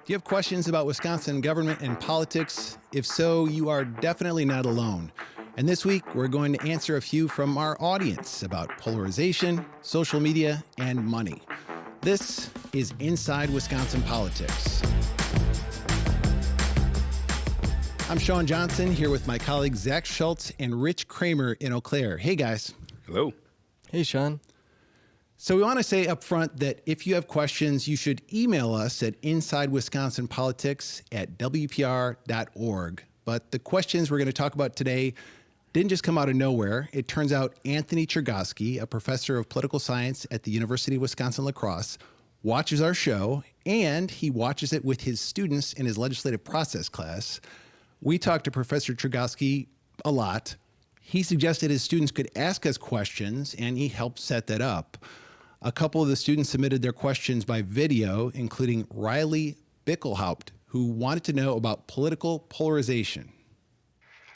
Do you have questions about Wisconsin government and politics? If so, you are definitely not alone. And this week, we're going to answer a few from our audience about polarization, social media, and money. This is Inside Wisconsin Politics. I'm Sean Johnson here with my colleagues Zach Schultz and Rich Kramer in Eau Claire. Hey, guys. Hello. Hey, Sean. So we want to say up front that if you have questions, you should email us at insidewisconsinpolitics@wpr.org. But the questions we're going to talk about today didn't just come out of nowhere. It turns out Anthony Chergosky, a professor of political science at the University of Wisconsin-La Crosse, watches our show, and he watches it with his students in his legislative process class. We talked to Professor Chergosky a lot. He suggested his students could ask us questions, and he helped set that up. A couple of the students submitted their questions by video, including Riley Bickelhaupt, who wanted to know about political polarization.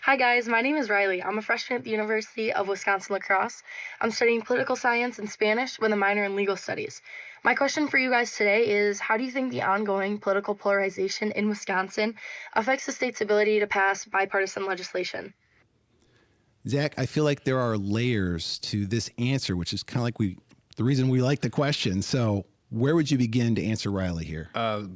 Hi guys, my name is Riley. I'm a freshman at the University of Wisconsin-La Crosse. I'm studying political science and Spanish with a minor in legal studies. My question for you guys today is, how do you think the ongoing political polarization in Wisconsin affects the state's ability to pass bipartisan legislation? Zach, I feel like there are layers to this answer, which is kind of like the reason we like the question. So where would you begin to answer Riley here?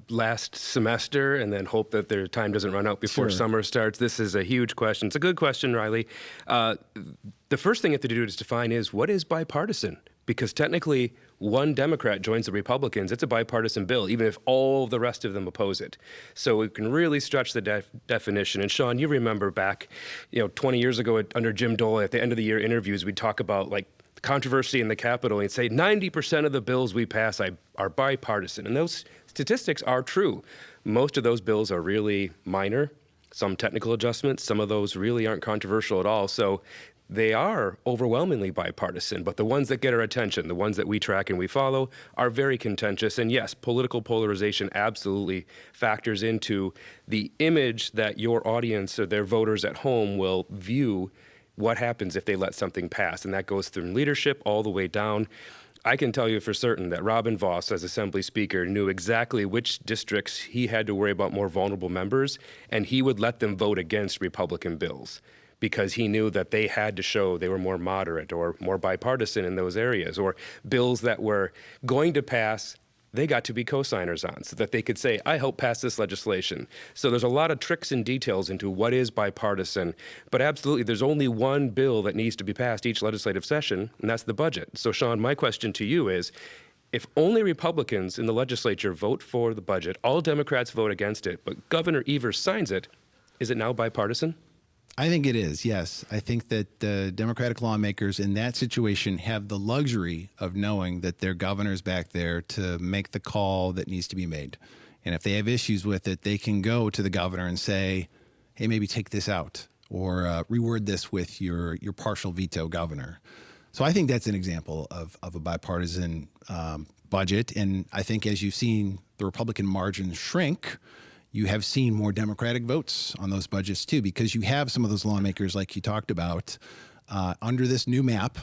Last semester, and then hope that their time doesn't run out before summer starts. This is a huge question. It's a good question, Riley. The first thing you have to do to define is, what is bipartisan? Because technically, one Democrat joins the Republicans, it's a bipartisan bill, even if all the rest of them oppose it. So we can really stretch the definition. And Sean, you remember back, 20 years ago under Jim Dole, at the end of the year interviews, we'd talk about controversy in the Capitol and say 90% of the bills we pass are bipartisan. And those statistics are true. Most of those bills are really minor, some technical adjustments. Some of those really aren't controversial at all. So they are overwhelmingly bipartisan, but the ones that get our attention, the ones that we track and we follow, are very contentious. And yes, political polarization absolutely factors into the image that your audience or their voters at home will view what happens if they let something pass. And that goes through leadership all the way down. I can tell you for certain that Robin Vos, as Assembly Speaker, knew exactly which districts he had to worry about more vulnerable members, and he would let them vote against Republican bills because he knew that they had to show they were more moderate or more bipartisan in those areas, or bills that were going to pass, they got to be co-signers on so that they could say, I helped pass this legislation. So there's a lot of tricks and details into what is bipartisan, but absolutely there's only one bill that needs to be passed each legislative session, and that's the budget. So Sean, my question to you is, if only Republicans in the legislature vote for the budget, all Democrats vote against it, but Governor Evers signs it, is it now bipartisan? I think it is, yes. I think that the Democratic lawmakers in that situation have the luxury of knowing that their governor's back there to make the call that needs to be made. And if they have issues with it, they can go to the governor and say, hey, maybe take this out or reword this with your partial veto, governor. So I think that's an example of a bipartisan budget. And I think as you've seen the Republican margins shrink, you have seen more Democratic votes on those budgets, too, because you have some of those lawmakers, like you talked about, under this new map.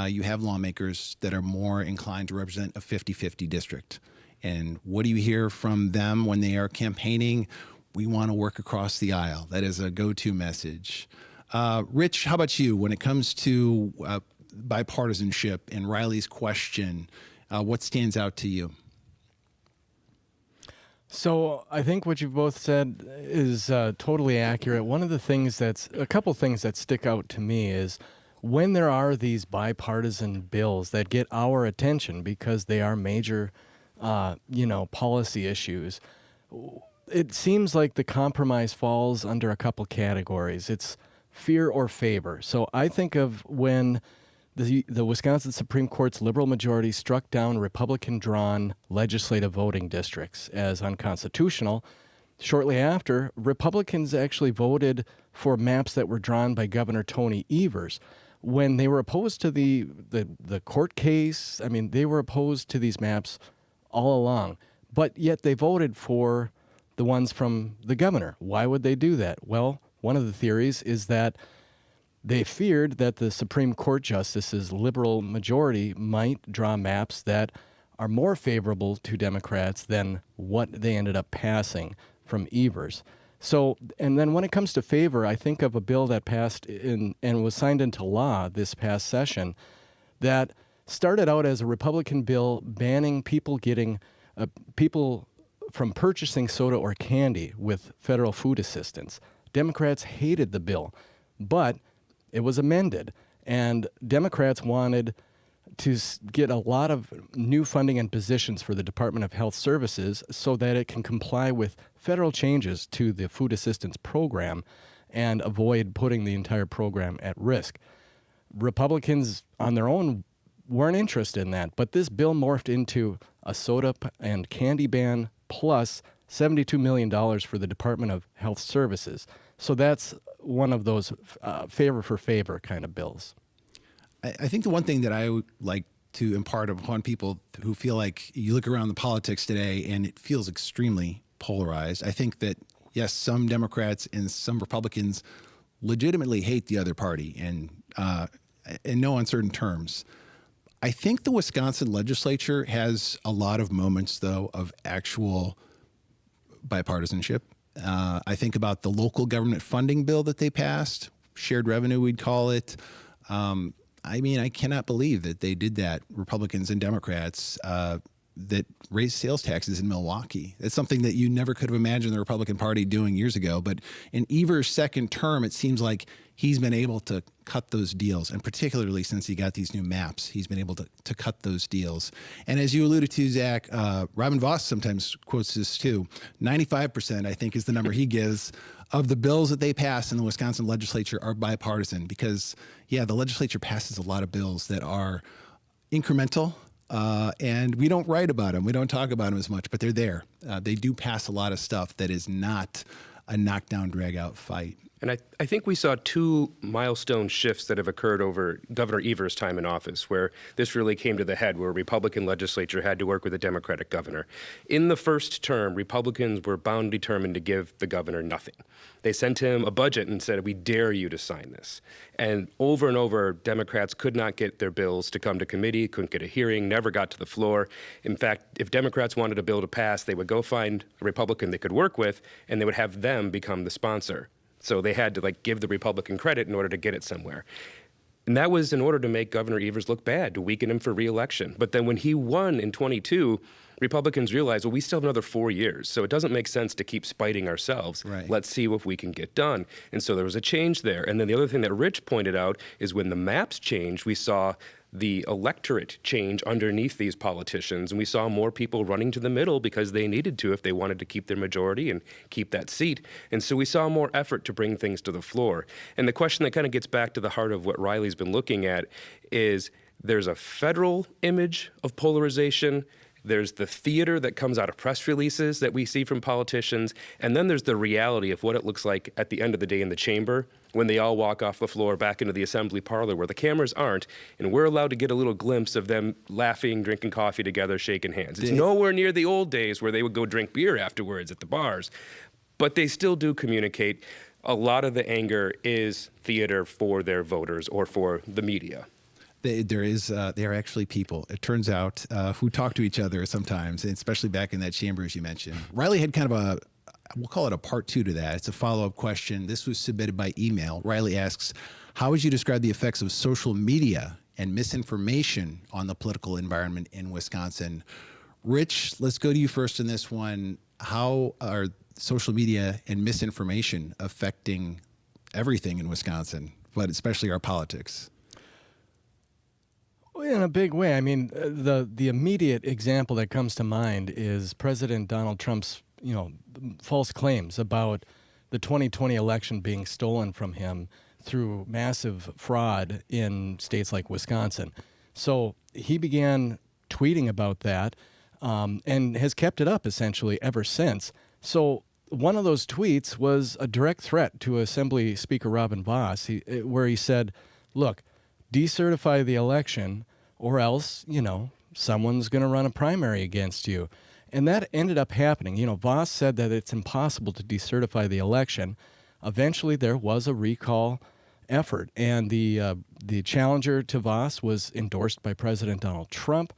You have lawmakers that are more inclined to represent a 50-50 district. And what do you hear from them when they are campaigning? We want to work across the aisle. That is a go-to message. Rich, how about you? When it comes to bipartisanship and Riley's question, what stands out to you? So I think what you've both said is totally accurate. A couple things that stick out to me is when there are these bipartisan bills that get our attention because they are major, policy issues, it seems like the compromise falls under a couple categories. It's fear or favor. So I think of when the Wisconsin Supreme Court's liberal majority struck down Republican-drawn legislative voting districts as unconstitutional. Shortly after, Republicans actually voted for maps that were drawn by Governor Tony Evers. When they were opposed to the court case, they were opposed to these maps all along. But yet they voted for the ones from the governor. Why would they do that? Well, one of the theories is that they feared that the Supreme Court justices' liberal majority might draw maps that are more favorable to Democrats than what they ended up passing from Evers. So, and then when it comes to favor, I think of a bill that passed and was signed into law this past session that started out as a Republican bill banning people from purchasing soda or candy with federal food assistance. Democrats hated the bill, but it was amended, and Democrats wanted to get a lot of new funding and positions for the Department of Health Services so that it can comply with federal changes to the food assistance program and avoid putting the entire program at risk. Republicans on their own weren't interested in that, but this bill morphed into a soda and candy ban plus $72 million for the Department of Health Services. So that's one of those favor for favor kind of bills. I think the one thing that I would like to impart upon people who feel like you look around the politics today and it feels extremely polarized. I think that, yes, some Democrats and some Republicans legitimately hate the other party and in no uncertain terms. I think the Wisconsin legislature has a lot of moments, though, of actual bipartisanship. I think about the local government funding bill that they passed, shared revenue, we'd call it. I mean, I cannot believe that they did that, Republicans and Democrats, that raised sales taxes in Milwaukee. It's something that you never could have imagined the Republican Party doing years ago. But in Evers' second term, it seems like he's been able to cut those deals. And particularly since he got these new maps, he's been able to cut those deals. And as you alluded to, Zach, Robin Vos sometimes quotes this too. 95%, I think, is the number he gives of the bills that they pass in the Wisconsin legislature are bipartisan because, yeah, the legislature passes a lot of bills that are incremental, and we don't write about them. We don't talk about them as much, but they're there. They do pass a lot of stuff that is not a knockdown, drag-out fight. And I think we saw two milestone shifts that have occurred over Governor Evers' time in office, where this really came to the head, where a Republican legislature had to work with a Democratic governor. In the first term, Republicans were bound and determined to give the governor nothing. They sent him a budget and said, "We dare you to sign this." And over, Democrats could not get their bills to come to committee, couldn't get a hearing, never got to the floor. In fact, if Democrats wanted a bill to pass, they would go find a Republican they could work with, and they would have them become the sponsor. So they had to give the Republican credit in order to get it somewhere. And that was in order to make Governor Evers look bad, to weaken him for re-election. But then when he won in 22, Republicans realized, well, we still have another 4 years, so it doesn't make sense to keep spiting ourselves. Right. Let's see what we can get done. And so there was a change there. And then the other thing that Rich pointed out is when the maps changed, we saw the electorate change underneath these politicians, and we saw more people running to the middle because they needed to if they wanted to keep their majority and keep that seat. And so we saw more effort to bring things to the floor. And the question that kind of gets back to the heart of what Riley's been looking at is there's a federal image of polarization. There's the theater that comes out of press releases that we see from politicians. And then there's the reality of what it looks like at the end of the day in the chamber when they all walk off the floor back into the assembly parlor where the cameras aren't, and we're allowed to get a little glimpse of them laughing, drinking coffee together, shaking hands. It's nowhere near the old days where they would go drink beer afterwards at the bars. But they still do communicate. A lot of the anger is theater for their voters or for the media. They are actually people, it turns out, who talk to each other sometimes, and especially back in that chamber, as you mentioned. Riley had kind of we'll call it a part two to that. It's a follow-up question. This was submitted by email. Riley asks, how would you describe the effects of social media and misinformation on the political environment in Wisconsin? Rich, let's go to you first in this one. How are social media and misinformation affecting everything in Wisconsin, but especially our politics? In a big way. I mean, the immediate example that comes to mind is President Donald Trump's, false claims about the 2020 election being stolen from him through massive fraud in states like Wisconsin. So he began tweeting about that and has kept it up essentially ever since. So one of those tweets was a direct threat to Assembly Speaker Robin Vos, where he said, look, decertify the election or else, someone's going to run a primary against you. And that ended up happening. Vos said that it's impossible to decertify the election. Eventually, there was a recall effort, and the challenger to Vos was endorsed by President Donald Trump.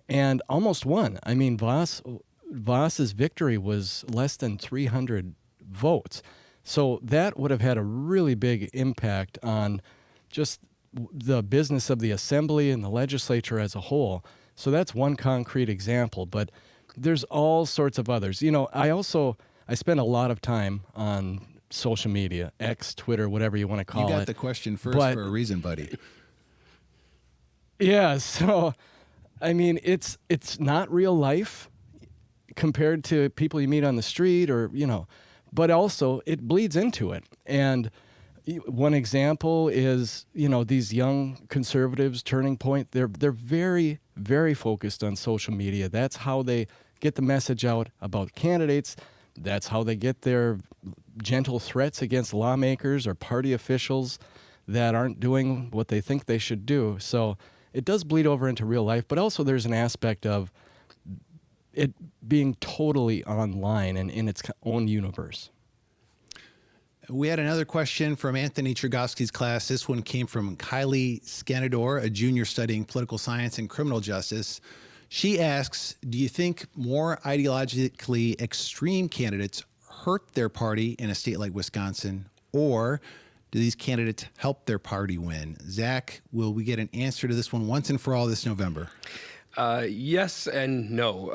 and almost won. I mean, Voss's victory was less than 300 votes. So that would have had a really big impact on just the business of the assembly and the legislature as a whole. So that's one concrete example, but there's all sorts of others. You know, I spend a lot of time on social media, X, Twitter, whatever you want to call it. You got the question first But- for a reason, buddy. Yeah, so I mean, it's not real life compared to people you meet on the street, or but also it bleeds into it. And one example is these young conservatives, Turning Point. They're very, very focused on social media. That's how they get the message out about candidates. That's how they get their gentle threats against lawmakers or party officials that aren't doing what they think they should do. So it does bleed over into real life, but also there's an aspect of it being totally online and in its own universe. We had another question from Anthony Chergosky's class. This one came from Kylie Scanador, a junior studying political science and criminal justice. She asks, do you think more ideologically extreme candidates hurt their party in a state like Wisconsin, or do these candidates help their party win? Zach, will we get an answer to this one once and for all this November? Yes and no.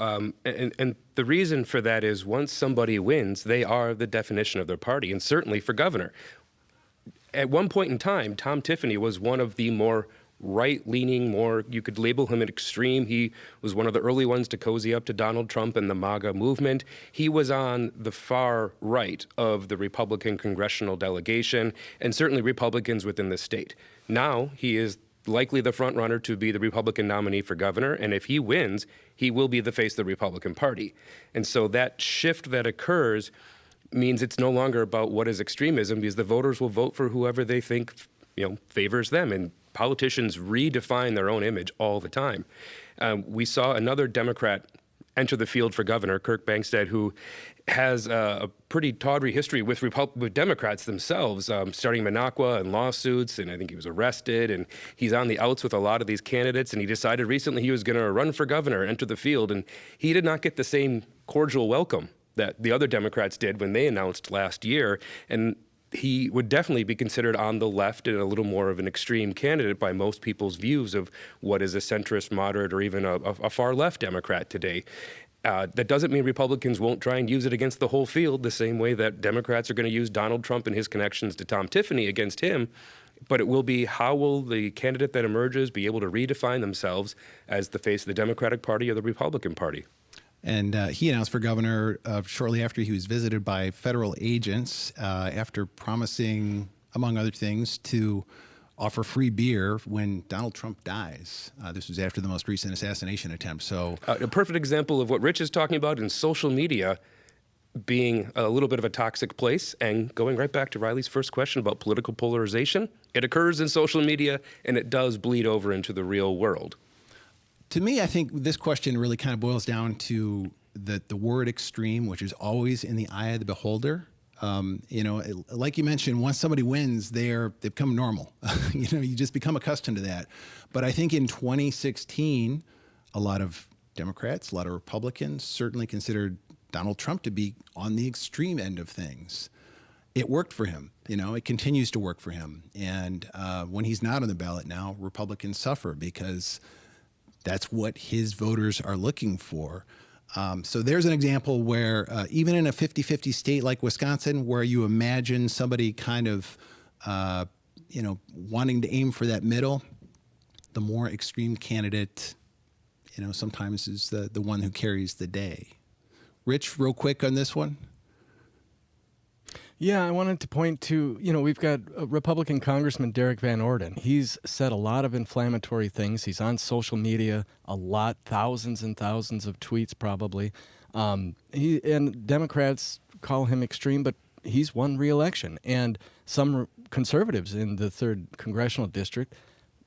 And the reason for that is once somebody wins, they are the definition of their party, and certainly for governor. At one point in time, Tom Tiffany was one of the more right-leaning, you could label him an extreme. He was one of the early ones to cozy up to Donald Trump and the MAGA movement. He was on the far right of the Republican congressional delegation, and certainly Republicans within the state. Now he is likely the front runner to be the Republican nominee for governor, and if he wins, he will be the face of the Republican Party. And so that shift that occurs means it's no longer about what is extremism, because the voters will vote for whoever they think favors them, and politicians redefine their own image all the time. We saw another Democrat enter the field for governor, Kirk Bangstad, who has a pretty tawdry history with Democrats themselves, starting Minocqua and lawsuits, and I think he was arrested, and he's on the outs with a lot of these candidates, and he decided recently he was going to run for governor, enter the field, and he did not get the same cordial welcome that the other Democrats did when they announced last year, and he would definitely be considered on the left and a little more of an extreme candidate by most people's views of what is a centrist, moderate, or even a far left Democrat today. That doesn't mean Republicans won't try and use it against the whole field the same way that Democrats are going to use Donald Trump and his connections to Tom Tiffany against him. But it will be, how will the candidate that emerges be able to redefine themselves as the face of the Democratic Party or the Republican Party? And he announced for governor shortly after he was visited by federal agents after promising, among other things, to offer free beer when Donald Trump dies. This was after the most recent assassination attempt. So a perfect example of what Rich is talking about in social media being a little bit of a toxic place, and going right back to Riley's first question about political polarization, it occurs in social media and it does bleed over into the real world. To me, I think this question really kind of boils down to the word extreme, which is always in the eye of the beholder. Like you mentioned, once somebody wins, they become normal. You just become accustomed to that. But I think in 2016, a lot of Democrats, a lot of Republicans certainly considered Donald Trump to be on the extreme end of things. It worked for him. It continues to work for him. And when he's not on the ballot now, Republicans suffer because that's what his voters are looking for. So there's an example where even in a 50-50 state like Wisconsin, where you imagine somebody kind of, wanting to aim for that middle, the more extreme candidate, sometimes is the one who carries the day. Rich, real quick on this one. Yeah, I wanted to point to, we've got Republican Congressman Derek Van Orden. He's said a lot of inflammatory things. He's on social media a lot, thousands and thousands of tweets probably. And Democrats call him extreme, but he's won re-election. And some conservatives in the 3rd Congressional District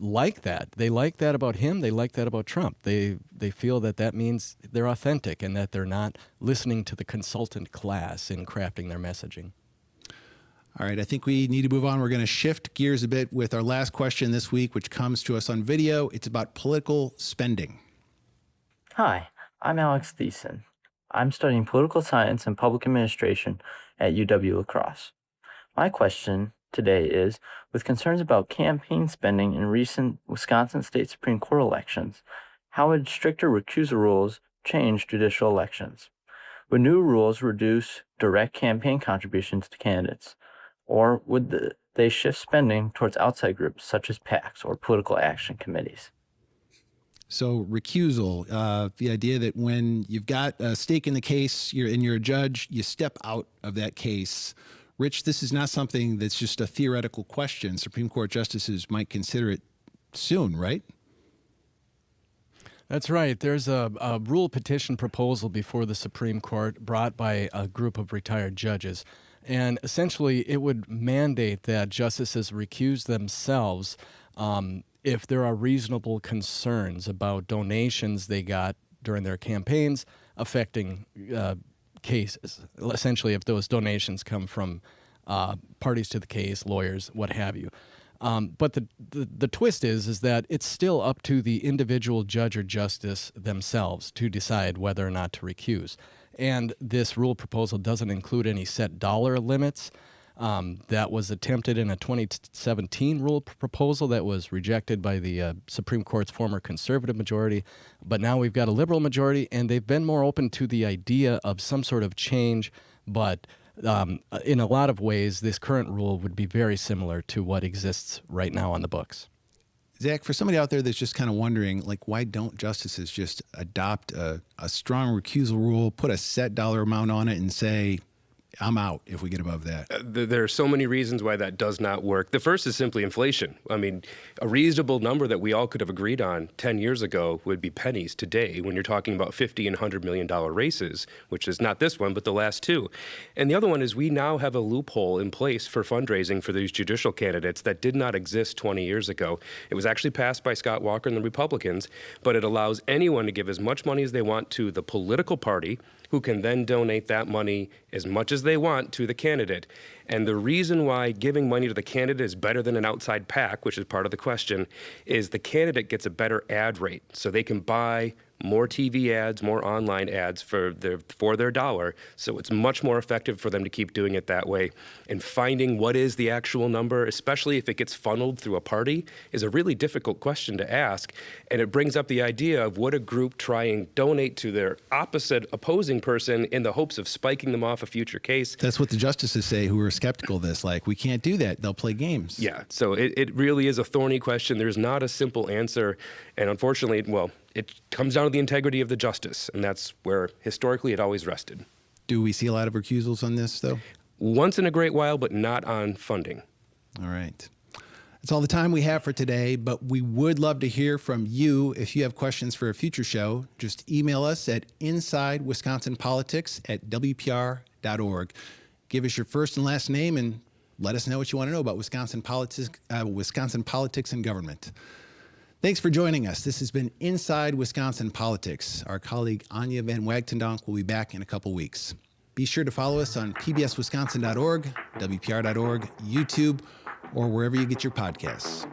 like that. They like that about him. They like that about Trump. They feel that means they're authentic and that they're not listening to the consultant class in crafting their messaging. All right, I think we need to move on. We're going to shift gears a bit with our last question this week, which comes to us on video. It's about political spending. Hi, I'm Alex Thiessen. I'm studying political science and public administration at UW La Crosse. My question today is, with concerns about campaign spending in recent Wisconsin State Supreme Court elections, how would stricter recusal rules change judicial elections? Would new rules reduce direct campaign contributions to candidates, or would they shift spending towards outside groups such as PACs or political action committees? So recusal, the idea that when you've got a stake in the case, you're a judge, you step out of that case. Rich, this is not something that's just a theoretical question. Supreme Court justices might consider it soon, right? That's right. There's a rule petition proposal before the Supreme Court brought by a group of retired judges. And essentially, it would mandate that justices recuse themselves if there are reasonable concerns about donations they got during their campaigns affecting cases. Essentially, if those donations come from parties to the case, lawyers, what have you. But the twist is that it's still up to the individual judge or justice themselves to decide whether or not to recuse. And this rule proposal doesn't include any set dollar limits. That was attempted in a 2017 rule proposal that was rejected by the Supreme Court's former conservative majority. But now we've got a liberal majority, and they've been more open to the idea of some sort of change. But in a lot of ways, this current rule would be very similar to what exists right now on the books. Zach, for somebody out there that's just kind of wondering, like, why don't justices just adopt a strong recusal rule, put a set dollar amount on it, and say, I'm out if we get above that? There are so many reasons why that does not work. The first is simply inflation. I mean, a reasonable number that we all could have agreed on 10 years ago would be pennies today when you're talking about $50 and $100 million races, which is not this one, but the last two. And the other one is we now have a loophole in place for fundraising for these judicial candidates that did not exist 20 years ago. It was actually passed by Scott Walker and the Republicans, but it allows anyone to give as much money as they want to the political party, who can then donate that money as much as they want to the candidate. And the reason why giving money to the candidate is better than an outside PAC, which is part of the question, is the candidate gets a better ad rate. So they can buy more TV ads, more online ads for their dollar. So it's much more effective for them to keep doing it that way. And finding what is the actual number, especially if it gets funneled through a party, is a really difficult question to ask. And it brings up the idea of would a group try and donate to their opposite opposing person in the hopes of spiking them off a future case. That's what the justices say who are skeptical of this. Like, we can't do that. They'll play games. Yeah, so it really is a thorny question. There's not a simple answer. And unfortunately, well, it comes down to the integrity of the justice, and that's where historically it always rested. Do we see a lot of recusals on this, though? Once in a great while, but not on funding. All right. That's all the time we have for today, but we would love to hear from you. If you have questions for a future show, just email us at insidewisconsinpolitics@wpr.org. Give us your first and last name and let us know what you want to know about Wisconsin politics and government. Thanks for joining us. This has been Inside Wisconsin Politics. Our colleague Anya Van Wagtendonk will be back in a couple weeks. Be sure to follow us on pbswisconsin.org, wpr.org, YouTube, or wherever you get your podcasts.